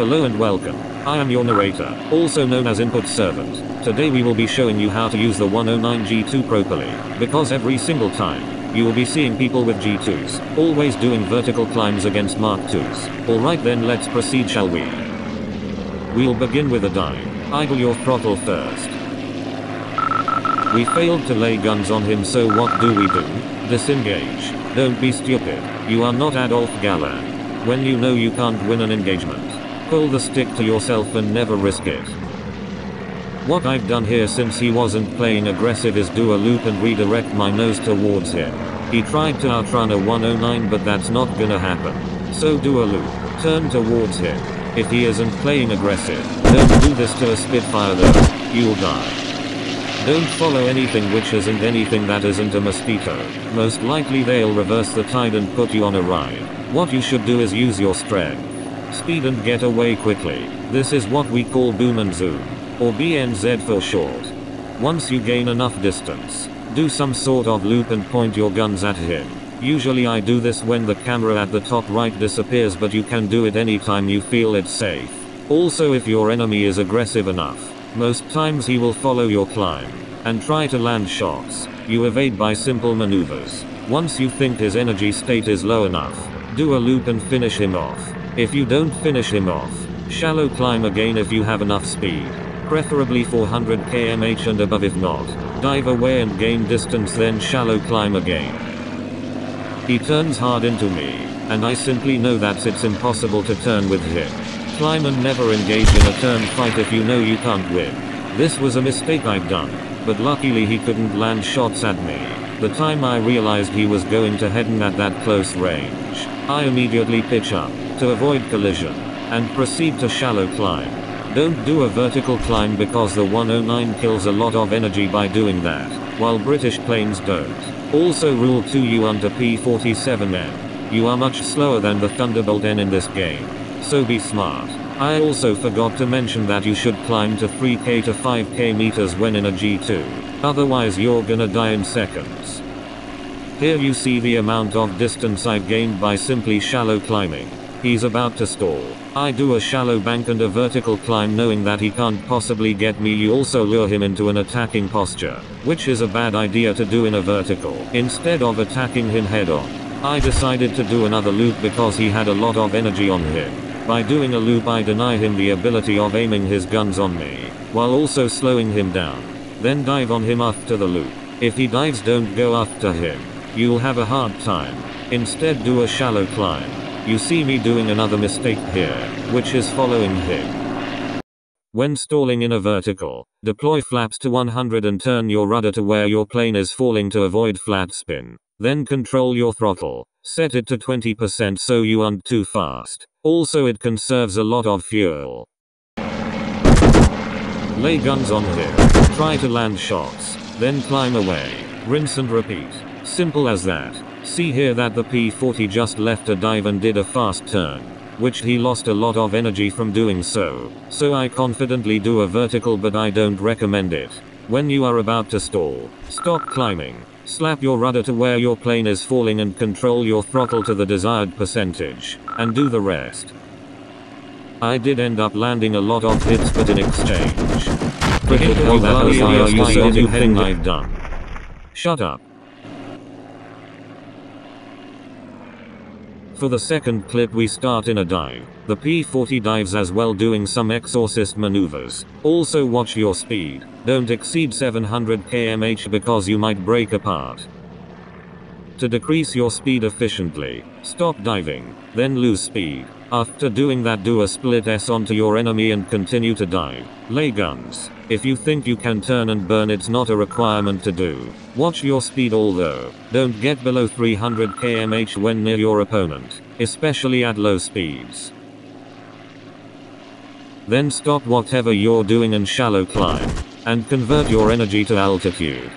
Hello and welcome. I am your narrator, also known as Input Servant. Today we will be showing you how to use the 109 G-2 properly, because every single time, you will be seeing people with G2s, always doing vertical climbs against Mark 2s. Alright then, let's proceed, shall we? We'll begin with a dive. Idle your throttle first. We failed to lay guns on him, so what do? Disengage. Don't be stupid. You are not Adolf Galland. When you know you can't win an engagement, pull the stick to yourself and never risk it. What I've done here, since he wasn't playing aggressive, is do a loop and redirect my nose towards him. He tried to outrun a 109, but that's not gonna happen. So do a loop, turn towards him. If he isn't playing aggressive, don't do this to a Spitfire though, you'll die. Don't follow anything which isn't anything that isn't a mosquito. Most likely they'll reverse the tide and put you on a ride. What you should do is use your strength, speed and get away quickly. This is what we call boom and zoom, or BNZ for short. Once you gain enough distance, do some sort of loop and point your guns at him. Usually I do this when the camera at the top right disappears, but you can do it anytime you feel it's safe. Also, if your enemy is aggressive enough, most times he will follow your climb and try to land shots. You evade by simple maneuvers. Once you think his energy state is low enough, do a loop and finish him off. If you don't finish him off, shallow climb again if you have enough speed, preferably 400 km/h and above. If not, dive away and gain distance, then shallow climb again. He turns hard into me, and I simply know that it's impossible to turn with him. Climb and never engage in a turn fight if you know you can't win. This was a mistake I've done, but luckily he couldn't land shots at me. The time I realized he was going to head in at that close range, I immediately pitch up to avoid collision and proceed to shallow climb. Don't do a vertical climb because the 109 kills a lot of energy by doing that, while British planes don't. Also, rule 2, you under P-47N. You are much slower than the Thunderbolt N in this game, so be smart. I also forgot to mention that you should climb to 3k to 5k meters when in a G2, otherwise you're gonna die in seconds. Here you see the amount of distance I've gained by simply shallow climbing. He's about to stall. I do a shallow bank and a vertical climb, knowing that he can't possibly get me. You also lure him into an attacking posture, which is a bad idea to do in a vertical. Instead of attacking him head on, I decided to do another loop because he had a lot of energy on him. By doing a loop, I deny him the ability of aiming his guns on me, while also slowing him down. Then dive on him after the loop. If he dives, don't go after him. You'll have a hard time. Instead, do a shallow climb. You see me doing another mistake here, which is following him. When stalling in a vertical, deploy flaps to 100 and turn your rudder to where your plane is falling to avoid flat spin. Then control your throttle. Set it to 20% so you aren't too fast. Also, it conserves a lot of fuel. Lay guns on him. Try to land shots. Then climb away. Rinse and repeat. Simple as that. See here that the P-40 just left a dive and did a fast turn, which he lost a lot of energy from doing so. So I confidently do a vertical, but I don't recommend it. When you are about to stall, stop climbing. Slap your rudder to where your plane is falling and control your throttle to the desired percentage, and do the rest. I did end up landing a lot of hits, but in exchange, what the hell are you so new thing I've done? Shut up. For the second clip, we start in a dive. The P-40 dives as well, doing some exorcist maneuvers. Also watch your speed. Don't exceed 700 km/h because you might break apart. To decrease your speed efficiently, stop diving, then lose speed. After doing that, do a split S onto your enemy and continue to dive. Lay guns. If you think you can turn and burn, it's not a requirement to do. Watch your speed, although don't get below 300 km/h when near your opponent, especially at low speeds. Then stop whatever you're doing and shallow climb, and convert your energy to altitude.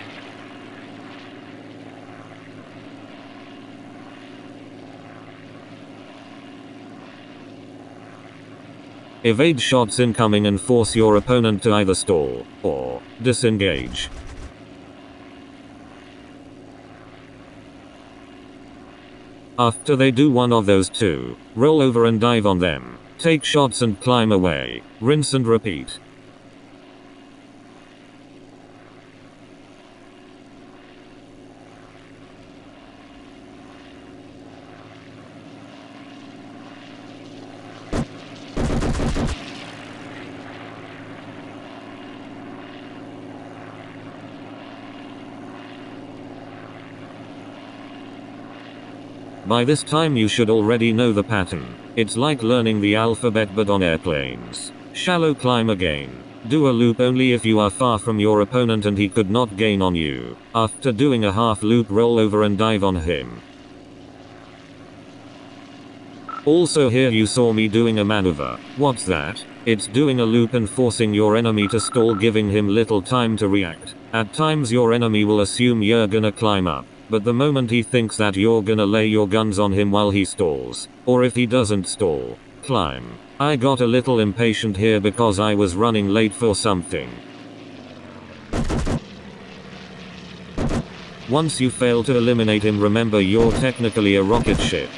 Evade shots incoming and force your opponent to either stall or disengage. After they do one of those two, roll over and dive on them. Take shots and climb away. Rinse and repeat. By this time you should already know the pattern. It's like learning the alphabet but on airplanes. Shallow climb again. Do a loop only if you are far from your opponent and he could not gain on you. After doing a half loop, roll over and dive on him. Also here you saw me doing a maneuver. What's that? It's doing a loop and forcing your enemy to stall, giving him little time to react. At times your enemy will assume you're gonna climb up. But the moment he thinks that you're gonna lay your guns on him while he stalls, or if he doesn't stall, climb. I got a little impatient here because I was running late for something. Once you fail to eliminate him, remember you're technically a rocket ship.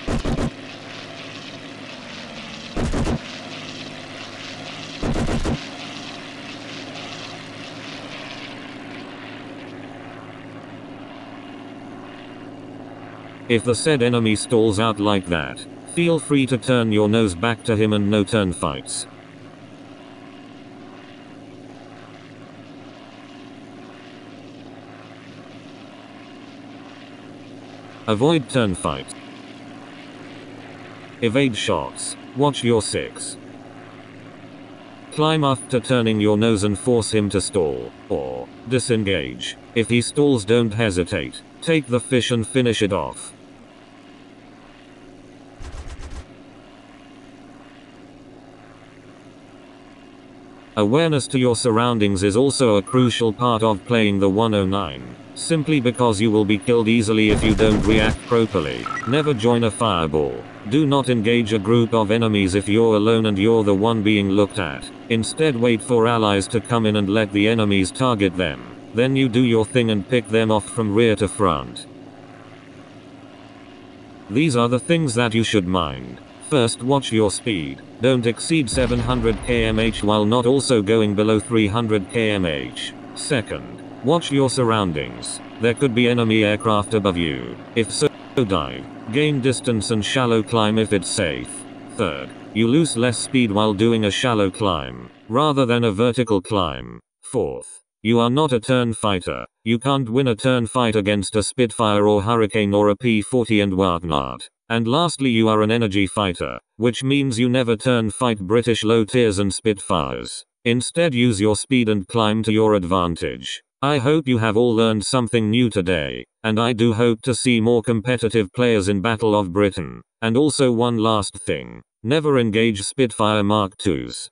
If the said enemy stalls out like that, feel free to turn your nose back to him and no turn fights. Avoid turn fights. Evade shots. Watch your six. Climb after turning your nose and force him to stall, or disengage. If he stalls, don't hesitate. Take the fish and finish it off. Awareness to your surroundings is also a crucial part of playing the 109. Simply because you will be killed easily if you don't react properly. Never join a fireball. Do not engage a group of enemies if you're alone and you're the one being looked at. Instead, wait for allies to come in and let the enemies target them. Then you do your thing and pick them off from rear to front. These are the things that you should mind. First, watch your speed. Don't exceed 700 km/h while not also going below 300 km/h. Second, watch your surroundings. There could be enemy aircraft above you. If so, dive. Gain distance and shallow climb if it's safe. Third, you lose less speed while doing a shallow climb, rather than a vertical climb. Fourth, you are not a turn fighter. You can't win a turn fight against a Spitfire or Hurricane or a P-40 and whatnot. And lastly, you are an energy fighter, which means you never turn fight British low tiers and Spitfires. Instead, use your speed and climb to your advantage. I hope you have all learned something new today, and I do hope to see more competitive players in Battle of Britain. And also one last thing, never engage Spitfire Mark IIs.